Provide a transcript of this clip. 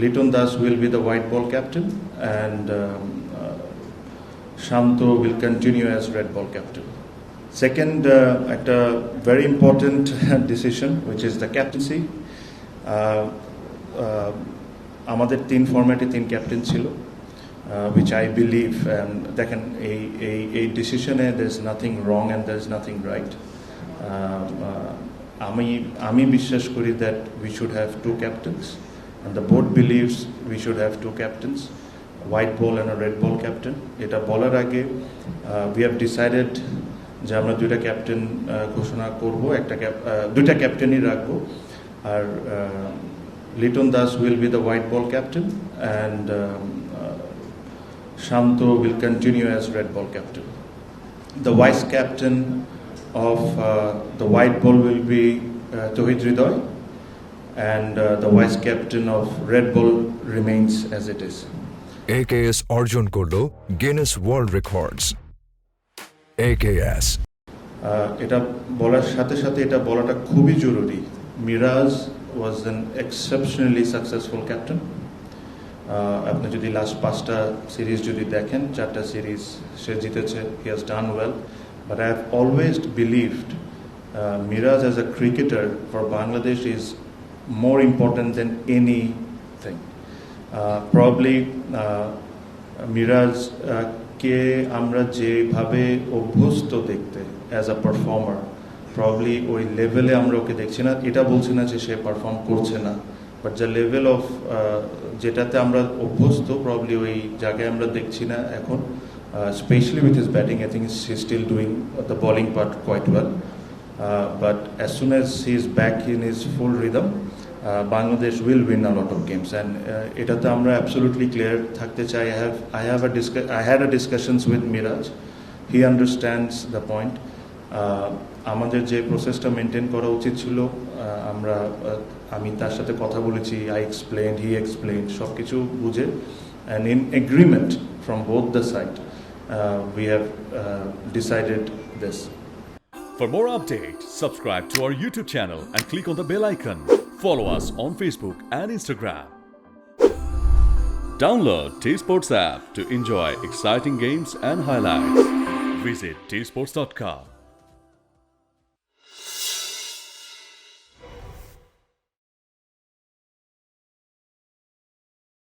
Liton Das will be the white ball captain, and Shanto will continue as red ball captain. Second, at a very important decision, which is the captaincy. আমাদের 3 ফরম্যাটে 3 captain ছিল, which I believe, দেখেন এই ডিসিশনে there is nothing wrong and there is nothing right. আমি বিশ্বাস করি that we should have 2 captains, and the board believes we should have 2 captains, white ball and a red ball captain. এটা বলার আগে we have decided যে আমরা 2টা captain ঘোষণা করব, দুইটা ক্যাপ্টেনই রাখবো, আর Liton Das will be the white ball captain, and Shanto will continue as red ball captain. The vice captain of the white ball will be Tohid Hridoy, and the vice captain of red ball remains as it is. AKS অর্জন করলো Guinness world records. AKS এটা বলার সাথে সাথে এটা বলাটা খুবই জরুরি, Miraj was an exceptionally successful captain. আপনি যদি লাস্ট 5টা সিরিজ যদি দেখেন, 4টা সিরিজ সে জিতেছে, he has done well, but I have always believed Miraj as a cricketer for Bangladesh is more important than anything. Probably Miraj কে আমরা যেভাবে অভ্যস্ত দেখতে as a performer, প্রবলি ওই লেভেলে আমরা ওকে দেখছি না। এটা বলছি না যে সে পারফর্ম করছে না, বাট দ্য লেভেল অফ যেটাতে আমরা অভ্যস্ত, প্রবলি ওই জায়গায় আমরা দেখছি না এখন, specially with his batting. I think he still doing the bowling part quite well, but as soon as he is back in his full rhythm, Bangladesh will win a lot of games, and এটাতে আমরা absolutely clear থাকতে চাই। I had a discussions with Miraj. He understands the point. আমাদের যে প্রসেসটা maintain করা উচিত ছিল, আমি তার সাথে কথা বলেছি, হি এক্সপ্লেইনড সব কিছু বুঝে, and in agreement from both the side we have decided this. For more updates, subscribe to our YouTube channel and click on the bell icon. Follow us on Facebook and Instagram. Download T-Sports app to enjoy exciting games and highlights. Visit tsports.com.